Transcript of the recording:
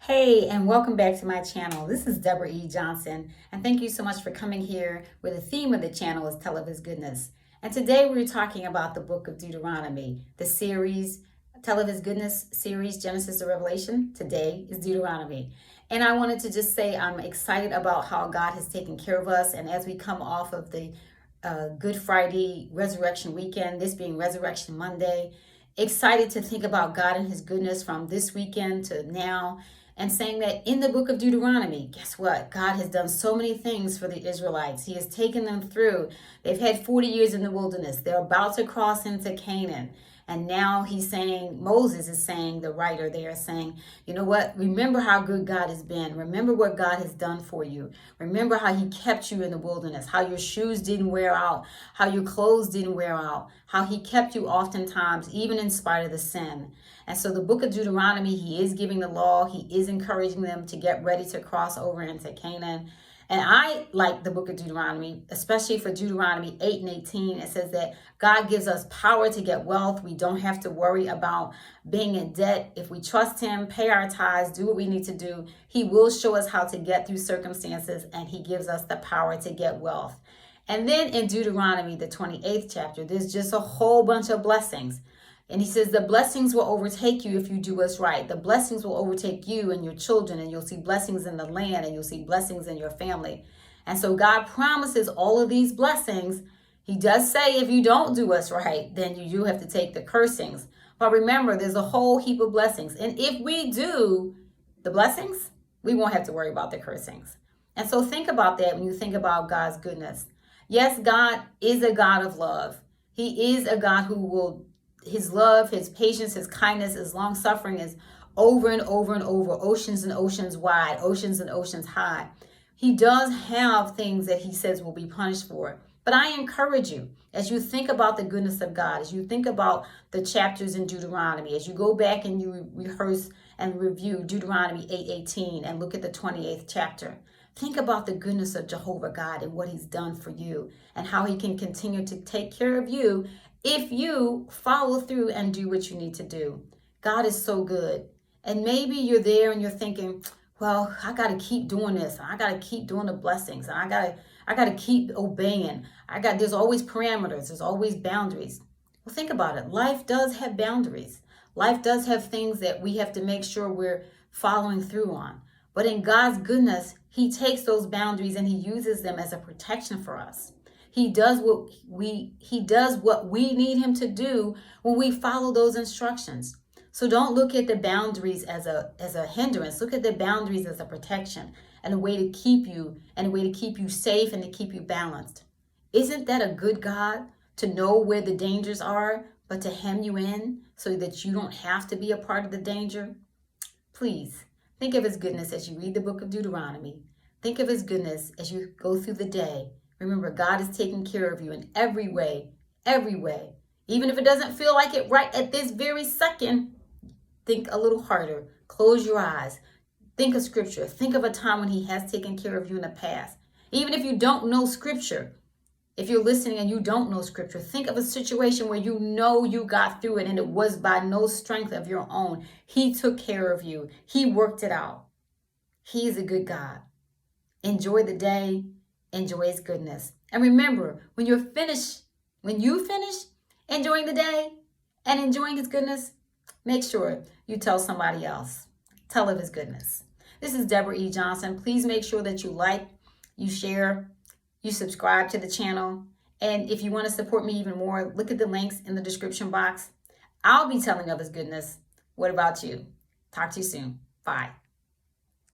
Hey, and welcome back to my channel. This is Debra E. Johnson, and thank you so much for coming here where the theme of the channel is Tell of His Goodness. And today we're talking about the book of Deuteronomy, the series, Tell of His Goodness series, Genesis to Revelation. Today is Deuteronomy. And I wanted to just say I'm excited about how God has taken care of us. And as we come off of the Good Friday Resurrection weekend, this being Resurrection Monday, excited to think about God and His goodness from this weekend to now. And saying that in the book of Deuteronomy, guess what? God has done so many things for the Israelites. He has taken them through. They've had 40 years in the wilderness. They're about to cross into Canaan. And now he's saying, Moses is saying, the writer there is saying, you know what? Remember how good God has been. Remember what God has done for you. Remember how he kept you in the wilderness, how your shoes didn't wear out, how your clothes didn't wear out, how he kept you oftentimes, even in spite of the sin. And so the book of Deuteronomy, he is giving the law. He is encouraging them to get ready to cross over into Canaan. And I like the book of Deuteronomy, especially for Deuteronomy 8 and 18. It says that God gives us power to get wealth. We don't have to worry about being in debt. If we trust him, pay our tithes, do what we need to do, he will show us how to get through circumstances, and he gives us the power to get wealth. And then in Deuteronomy, the 28th chapter, there's just a whole bunch of blessings. And he says, the blessings will overtake you if you do what's right. The blessings will overtake you and your children, and you'll see blessings in the land, and you'll see blessings in your family. And so God promises all of these blessings. He does say if you don't do what's right, then you do have to take the cursings. But remember, there's a whole heap of blessings. And if we do the blessings, we won't have to worry about the cursings. And so think about that when you think about God's goodness. Yes, God is a God of love. He is a God who will, his love, his patience, his kindness, his long suffering is over and over and over, oceans and oceans wide, oceans and oceans high. He does have things that he says will be punished for. But I encourage you, as you think about the goodness of God, as you think about the chapters in Deuteronomy, as you go back and you rehearse and review Deuteronomy 8:18 and look at the 28th chapter, think about the goodness of Jehovah God and what he's done for you and how he can continue to take care of you if you follow through and do what you need to do. God is so good. And maybe you're there and you're thinking, well, I got to keep doing this. I got to keep doing the blessings. I got to keep obeying. There's always parameters. There's always boundaries. Well, think about it. Life does have boundaries. Life does have things that we have to make sure we're following through on. But in God's goodness, he takes those boundaries and he uses them as a protection for us. He does what we need him to do when we follow those instructions. So don't look at the boundaries as a hindrance. Look at the boundaries as a protection and a way to keep you safe and to keep you balanced. Isn't that a good God, to know where the dangers are, but to hem you in so that you don't have to be a part of the danger? Please think of his goodness as you read the book of Deuteronomy. Think of his goodness as you go through the day. Remember, God is taking care of you in every way, every way. Even if it doesn't feel like it right at this very second, think a little harder. Close your eyes. Think of scripture. Think of a time when he has taken care of you in the past. Even if you don't know scripture, if you're listening and you don't know scripture, think of a situation where you know you got through it and it was by no strength of your own. He took care of you. He worked it out. He is a good God. Enjoy the day. Enjoy his goodness. And remember, when you finish enjoying the day and enjoying his goodness, make sure you tell somebody else. Tell of his goodness. This is Debra E. Johnson. Please make sure that you like, you share, you subscribe to the channel. And if you want to support me even more, look at the links in the description box. I'll be telling of his goodness. What about you? Talk to you soon. Bye.